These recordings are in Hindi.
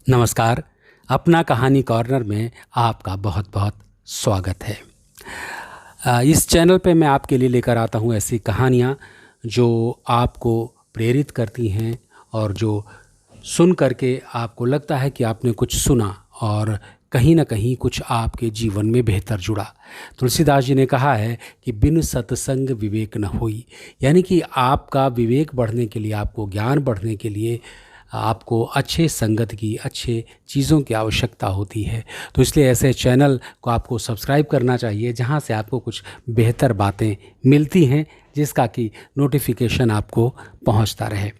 नमस्कार। अपना कहानी कॉर्नर में आपका बहुत बहुत स्वागत है। इस चैनल पे मैं आपके लिए लेकर आता हूँ ऐसी कहानियाँ जो आपको प्रेरित करती हैं और जो सुन करके आपको लगता है कि आपने कुछ सुना और कहीं ना कहीं कुछ आपके जीवन में बेहतर जुड़ा। तुलसीदास जी ने कहा है कि बिन सत्संग विवेक न होई, यानी कि आपका विवेक बढ़ने के लिए, आपको ज्ञान बढ़ने के लिए आपको अच्छे संगत की, अच्छे चीज़ों की आवश्यकता होती है। तो इसलिए ऐसे चैनल को आपको सब्सक्राइब करना चाहिए जहां से आपको कुछ बेहतर बातें मिलती हैं, जिसका कि नोटिफिकेशन आपको पहुंचता रहे।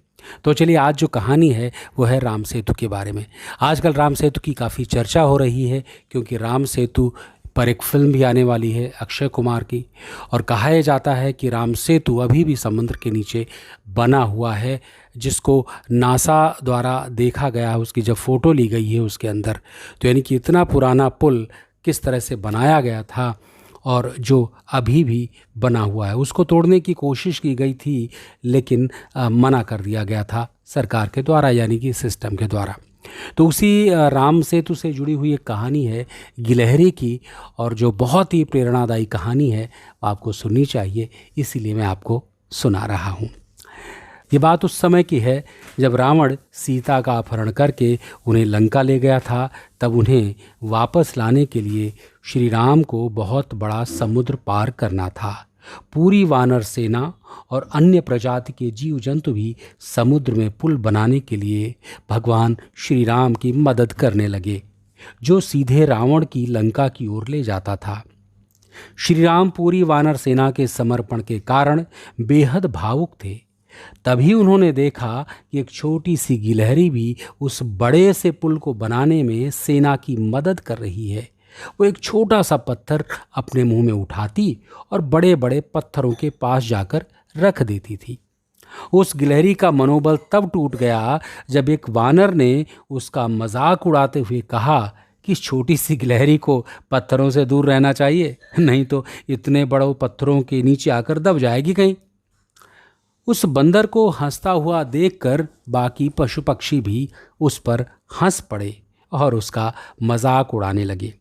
तो चलिए, आज जो कहानी है वो है राम सेतु के बारे में। आजकल राम सेतु की काफ़ी चर्चा हो रही है, क्योंकि राम सेतु पर एक फिल्म भी आने वाली है अक्षय कुमार की। और कहा यह जाता है कि राम सेतु अभी भी समुद्र के नीचे बना हुआ है, जिसको नासा द्वारा देखा गया है। उसकी जब फ़ोटो ली गई है उसके अंदर, तो यानी कि इतना पुराना पुल किस तरह से बनाया गया था और जो अभी भी बना हुआ है, उसको तोड़ने की कोशिश की गई थी, लेकिन मना कर दिया गया था सरकार के द्वारा, यानी कि सिस्टम के द्वारा। तो उसी राम सेतु से जुड़ी हुई एक कहानी है गिलहरी की, और जो बहुत ही प्रेरणादायी कहानी है आपको सुननी चाहिए, इसीलिए मैं आपको सुना रहा हूँ। ये बात उस समय की है जब रावण सीता का अपहरण करके उन्हें लंका ले गया था। तब उन्हें वापस लाने के लिए श्री राम को बहुत बड़ा समुद्र पार करना था। पूरी वानर सेना और अन्य प्रजाति के जीव जंतु भी समुद्र में पुल बनाने के लिए भगवान श्री राम की मदद करने लगे, जो सीधे रावण की लंका की ओर ले जाता था। श्री राम पूरी वानर सेना के समर्पण के कारण बेहद भावुक थे। तभी उन्होंने देखा कि एक छोटी सी गिलहरी भी उस बड़े से पुल को बनाने में सेना की मदद कर रही है। वो एक छोटा सा पत्थर अपने मुंह में उठाती और बड़े बड़े पत्थरों के पास जाकर रख देती थी। उस गिलहरी का मनोबल तब टूट गया जब एक वानर ने उसका मजाक उड़ाते हुए कहा कि इस छोटी सी गिलहरी को पत्थरों से दूर रहना चाहिए, नहीं तो इतने बड़े पत्थरों के नीचे आकर दब जाएगी कहीं। उस बंदर को हंसता हुआ देखकर बाकी पशु पक्षी भी उस पर हंस पड़े और उसका मजाक उड़ाने लगे।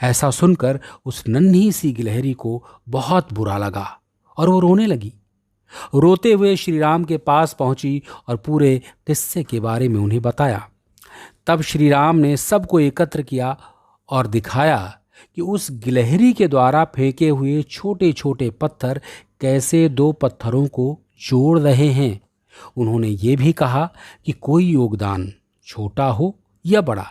ऐसा सुनकर उस नन्ही सी गिलहरी को बहुत बुरा लगा और वो रोने लगी। रोते हुए श्री राम के पास पहुंची और पूरे किस्से के बारे में उन्हें बताया। तब श्री राम ने सबको एकत्र किया और दिखाया कि उस गिलहरी के द्वारा फेंके हुए छोटे छोटे पत्थर कैसे दो पत्थरों को जोड़ रहे हैं। उन्होंने ये भी कहा कि कोई योगदान छोटा हो या बड़ा,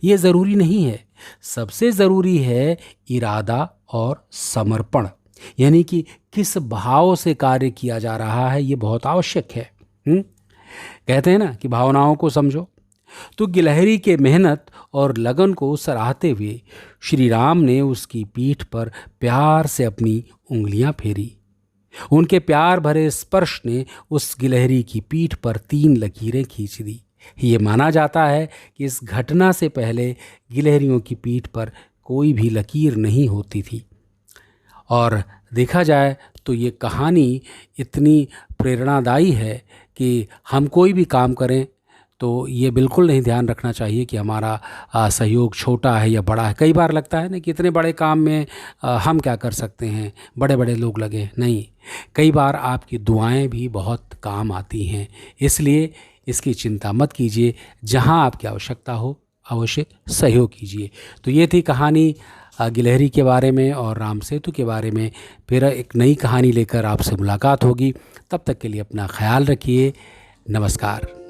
ये ज़रूरी नहीं है। सबसे ज़रूरी है इरादा और समर्पण, यानी कि किस भाव से कार्य किया जा रहा है, ये बहुत आवश्यक है। कहते हैं ना कि भावनाओं को समझो। तो गिलहरी के मेहनत और लगन को सराहते हुए श्री राम ने उसकी पीठ पर प्यार से अपनी उंगलियां फेरी। उनके प्यार भरे स्पर्श ने उस गिलहरी की पीठ पर 3 लकीरें खींच दी। ये माना जाता है कि इस घटना से पहले गिलहरियों की पीठ पर कोई भी लकीर नहीं होती थी। और देखा जाए तो ये कहानी इतनी प्रेरणादायी है कि हम कोई भी काम करें तो ये बिल्कुल नहीं ध्यान रखना चाहिए कि हमारा सहयोग छोटा है या बड़ा है। कई बार लगता है ना कि इतने बड़े काम में हम क्या कर सकते हैं, बड़े बड़े लोग लगे। नहीं, कई बार आपकी दुआएं भी बहुत काम आती हैं। इसलिए इसकी चिंता मत कीजिए, जहां आपकी आवश्यकता हो अवश्य सहयोग कीजिए। तो ये थी कहानी गिलहरी के बारे में और राम सेतु के बारे में। फिर एक नई कहानी लेकर आपसे मुलाकात होगी। तब तक के लिए अपना ख्याल रखिए। नमस्कार।